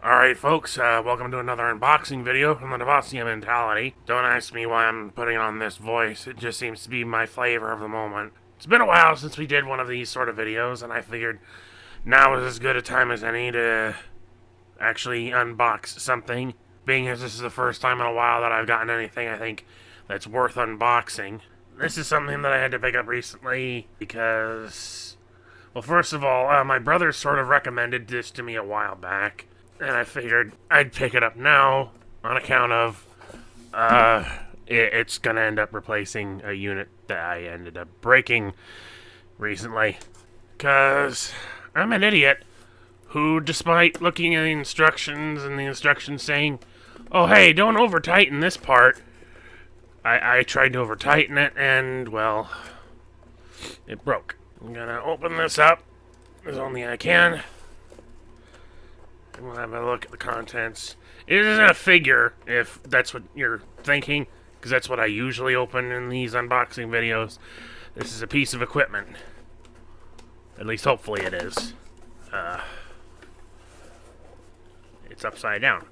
Alright folks, welcome to another unboxing video from the Devassia Mentality. Don't ask me why I'm putting on this voice, it just seems to be my flavor of the moment. It's been a while since we did one of these sort of videos, and I figured now is as good a time as any to actually unbox something. Being as this is the first time in a while that I've gotten anything I think that's worth unboxing. This is something that I had to pick up recently because, well, first of all, my brother sort of recommended this to me a while back. And I figured I'd pick it up now on account of it's going to end up replacing a unit that I ended up breaking recently. Because I'm an idiot who, despite looking at the instructions and the instructions saying, oh, hey, don't over-tighten this part, I tried to over-tighten it and, well, it broke. I'm going to open this up as only I can. We'll have a look at the contents. It isn't a figure, if that's what you're thinking, because that's what I usually open in these unboxing videos. This is a piece of equipment. At least hopefully it is. It's upside down.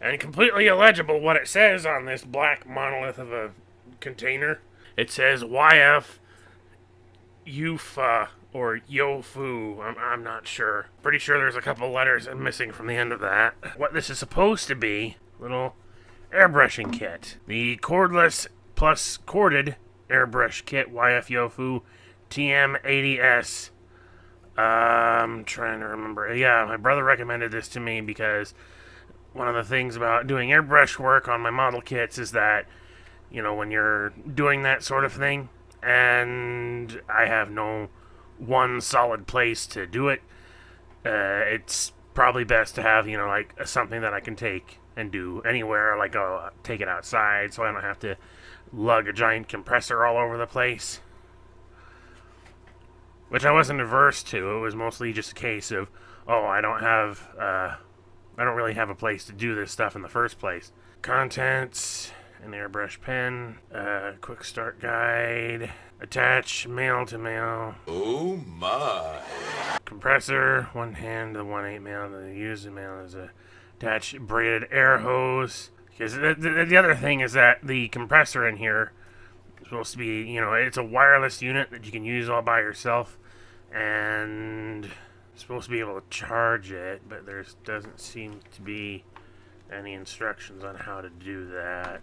And completely illegible what it says on this black monolith of a container. It says YF UFA or Yofu, I'm not sure. Pretty sure there's a couple letters missing from the end of that. What this is supposed to be, little airbrushing kit. The cordless plus corded airbrush kit, YF Yofu TM80S. I'm trying to remember. Yeah, my brother recommended this to me because one of the things about doing airbrush work on my model kits is that, you know, when you're doing that sort of thing, and I have no one solid place to do it, it's probably best to have, you know, like something that I can take and do anywhere, like I'll take it outside so I don't have to lug a giant compressor all over the place. Which I wasn't averse to. It was mostly just a case of, oh, I don't really have a place to do this stuff in the first place. Contents, an airbrush pen, quick start guide, attach male to male. Oh my. Compressor, one hand, the 1/8 male, the used male is a attached braided air hose. Because the other thing is that the compressor in here is supposed to be, you know, it's a wireless unit that you can use all by yourself, and you're supposed to be able to charge it, but there doesn't seem to be any instructions on how to do that.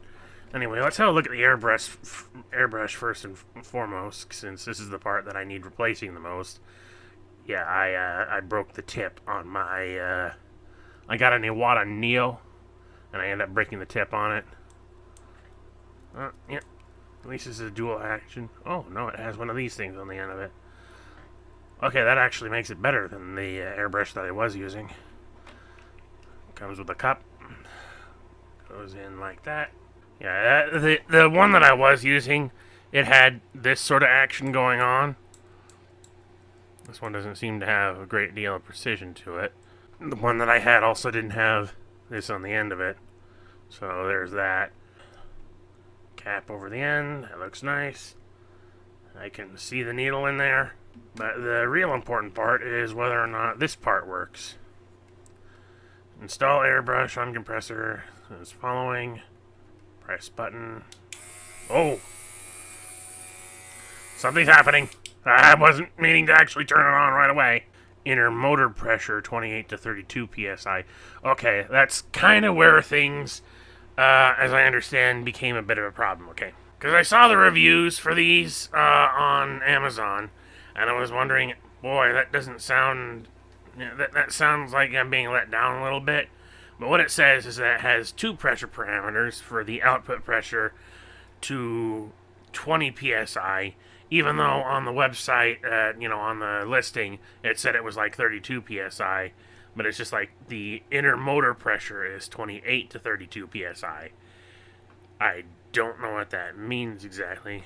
Anyway, let's have a look at the airbrush first and foremost, since this is the part that I need replacing the most. Yeah, I broke the tip on my, I got an Iwata Neo, and I ended up breaking the tip on it. Yeah, at least this is a dual action. Oh, no, it has one of these things on the end of it. Okay, that actually makes it better than the airbrush that I was using. Comes with a cup. Goes in like that. Yeah, the one that I was using, it had this sort of action going on. This one doesn't seem to have a great deal of precision to it. The one that I had also didn't have this on the end of it. So there's that. Cap over the end. That looks nice. I can see the needle in there. But the real important part is whether or not this part works. Install airbrush on compressor as following. Press button. Oh! Something's happening. I wasn't meaning to actually turn it on right away. Inner motor pressure, 28 to 32 psi. Okay, that's kind of where things, as I understand, became a bit of a problem, okay? Because I saw the reviews for these on Amazon, and I was wondering, boy, that doesn't sound... That sounds like I'm being let down a little bit. But what it says is that it has two pressure parameters for the output pressure to 20 psi, even though on the website, you know, on the listing, it said it was like 32 psi, but it's just like the inner motor pressure is 28 to 32 psi. I don't know what that means exactly.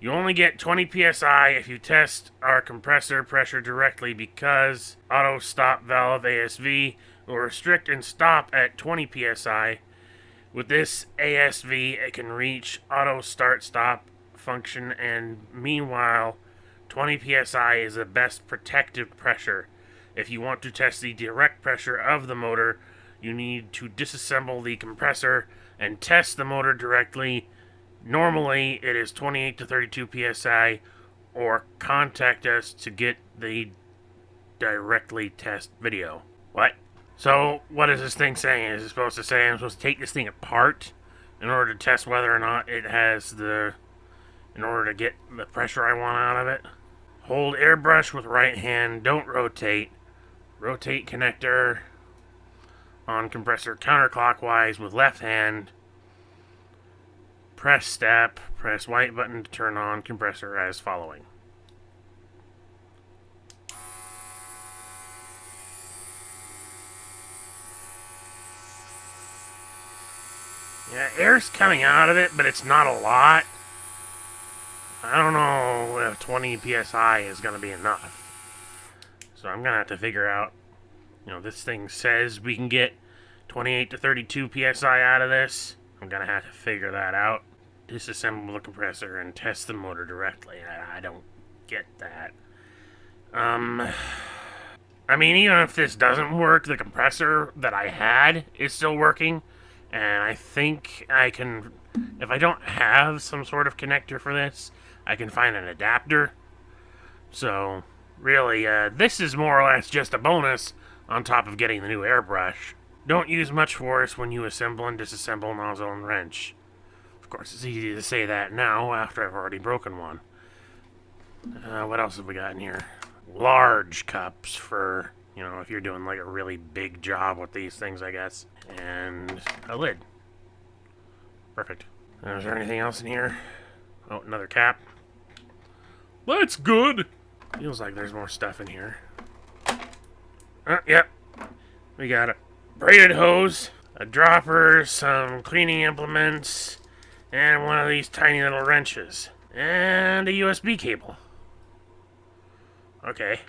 You only get 20 psi if you test our compressor pressure directly, because auto stop valve ASV will restrict and stop at 20 psi. With this ASV, it can reach auto start stop function, and meanwhile 20 psi is the best protective pressure. If you want to test the direct pressure of the motor, you need to disassemble the compressor and test the motor directly. Normally, it is 28 to 32 psi, or contact us to get the directly test video. What? So, what is this thing saying? Is it supposed to say I'm supposed to take this thing apart in order to test whether or not it has in order to get the pressure I want out of it? Hold airbrush with right hand, don't rotate. Rotate connector on compressor counterclockwise with left hand. Press step, press white button to turn on compressor as following. Yeah, air's coming out of it, but it's not a lot. I don't know if 20 psi is going to be enough. So I'm going to have to figure out, this thing says we can get 28 to 32 psi out of this. I'm going to have to figure that out. Disassemble the compressor and test the motor directly. I don't get that. I mean, even if this doesn't work, the compressor that I had is still working. And I think I can, if I don't have some sort of connector for this, I can find an adapter. So, really, this is more or less just a bonus on top of getting the new airbrush. Don't use much force when you assemble and disassemble nozzle and wrench. Of course, it's easy to say that now after I've already broken one. What else have we got in here? Large cups for, if you're doing like a really big job with these things, I guess. And a lid. Perfect. Is there anything else in here? Oh, another cap. That's good! Feels like there's more stuff in here. Yep. We got a braided hose, a dropper, some cleaning implements, and one of these tiny little wrenches. And a USB cable. Okay.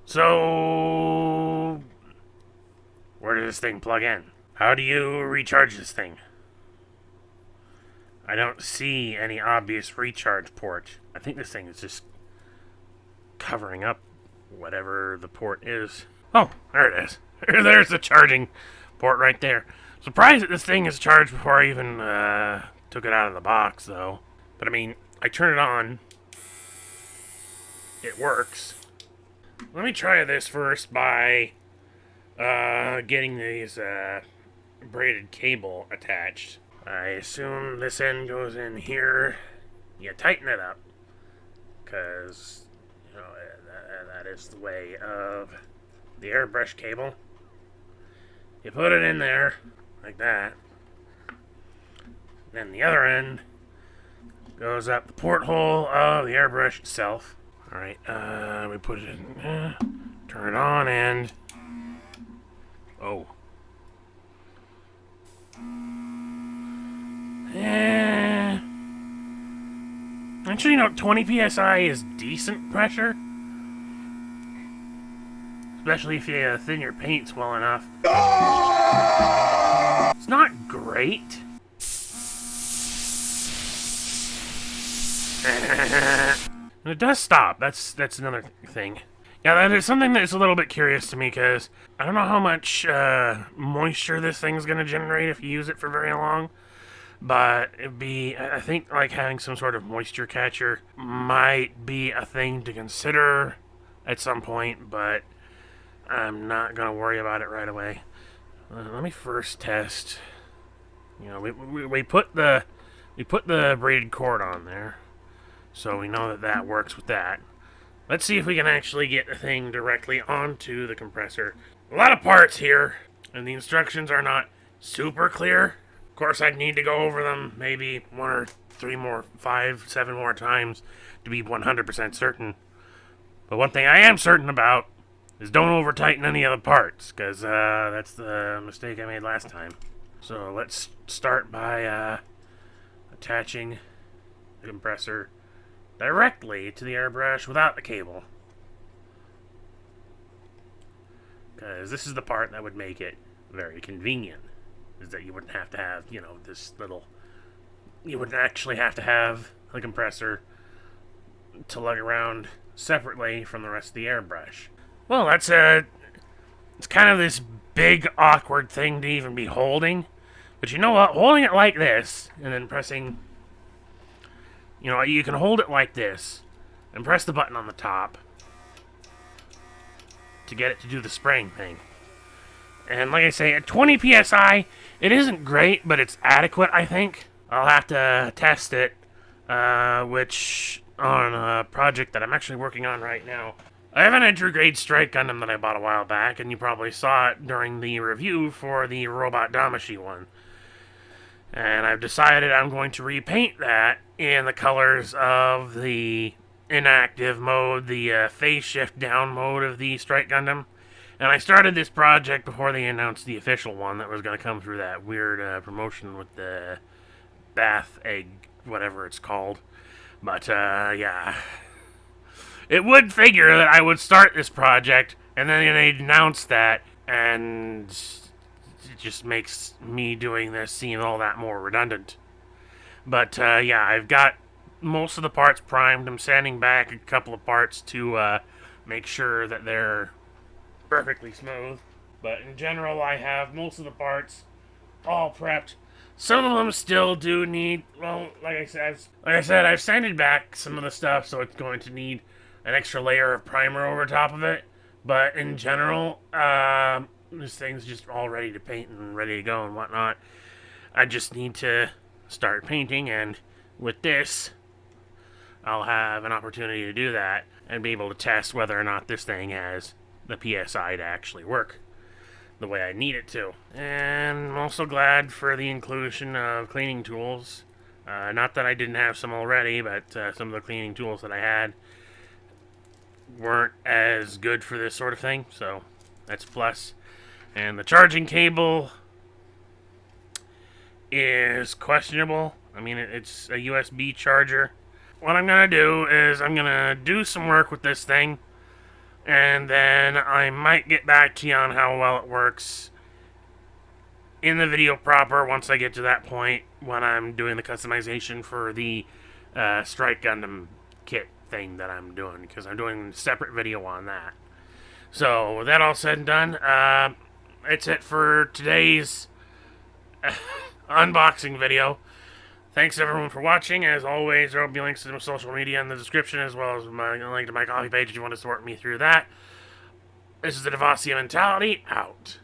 So, where does this thing plug in? How do you recharge this thing? I don't see any obvious recharge port. I think this thing is just covering up whatever the port is. Oh, there it is. There's the charging port right there. Surprised that this thing is charged before I even took it out of the box, though. But I mean, I turn it on. It works. Let me try this first by getting these braided cable attached. I assume this end goes in here. You tighten it up, because that is the way of the airbrush cable. You put it in there like that. Then the other end goes up the porthole of the airbrush itself. Alright, we put it in, turn it on, and oh. Actually, 20 psi is decent pressure. Especially if you thin your paints well enough. It's not great. And it does stop. That's another thing. Yeah, that is something that's a little bit curious to me, because I don't know how much moisture this thing's going to generate if you use it for very long. But I think like having some sort of moisture catcher might be a thing to consider at some point, but I'm not going to worry about it right away. Let me first test. We put the braided cord on there, so we know that works with that. Let's see if we can actually get the thing directly onto the compressor. A lot of parts here, and the instructions are not super clear. Of course, I'd need to go over them maybe 1 or 3 more, 5, 7 more times to be 100% certain. But one thing I am certain about is don't over-tighten any of the parts, because that's the mistake I made last time. So let's start by attaching the compressor directly to the airbrush without the cable. Because this is the part that would make it very convenient. Is that you wouldn't have to have, this little... You wouldn't actually have to have the compressor to lug around separately from the rest of the airbrush. Well, it's kind of this big, awkward thing to even be holding. But you know what? Holding it like this, and then pressing... You know, you can hold it like this, and press the button on the top to get it to do the spraying thing. And like I say, at 20 PSI, it isn't great, but it's adequate, I think. I'll have to test it, which on a project that I'm actually working on right now. I have an entry-grade Strike Gundam that I bought a while back, and you probably saw it during the review for the Robot Damashi one. And I've decided I'm going to repaint that in the colors of the inactive mode, the phase shift down mode of the Strike Gundam. And I started this project before they announced the official one that was going to come through that weird promotion with the bath egg, whatever it's called. But, yeah. It would figure that I would start this project, and then they'd announce that, and it just makes me doing this seem all that more redundant. But, yeah, I've got most of the parts primed. I'm sanding back a couple of parts to make sure that they're perfectly smooth. But in general, I have most of the parts all prepped. Some of them still do need, well, like I said, I've sanded back some of the stuff, so it's going to need an extra layer of primer over top of it. But in general, this thing's just all ready to paint and ready to go and whatnot. I just need to start painting, and with this, I'll have an opportunity to do that and be able to test whether or not this thing has the PSI to actually work the way I need it to. And I'm also glad for the inclusion of cleaning tools. Not that I didn't have some already, but some of the cleaning tools that I had weren't as good for this sort of thing, so that's a plus. And the charging cable is questionable. I mean, it's a USB charger. What I'm going to do is I'm going to do some work with this thing, and then I might get back to you on how well it works in the video proper once I get to that point when I'm doing the customization for the Strike Gundam kit thing that I'm doing, because I'm doing a separate video on that. So, with that all said and done, that's it for today's unboxing video. Thanks everyone for watching. As always, there will be links to my social media in the description, as well as my link to my coffee page if you want to support me through that. This is the Devasia Mentality, out.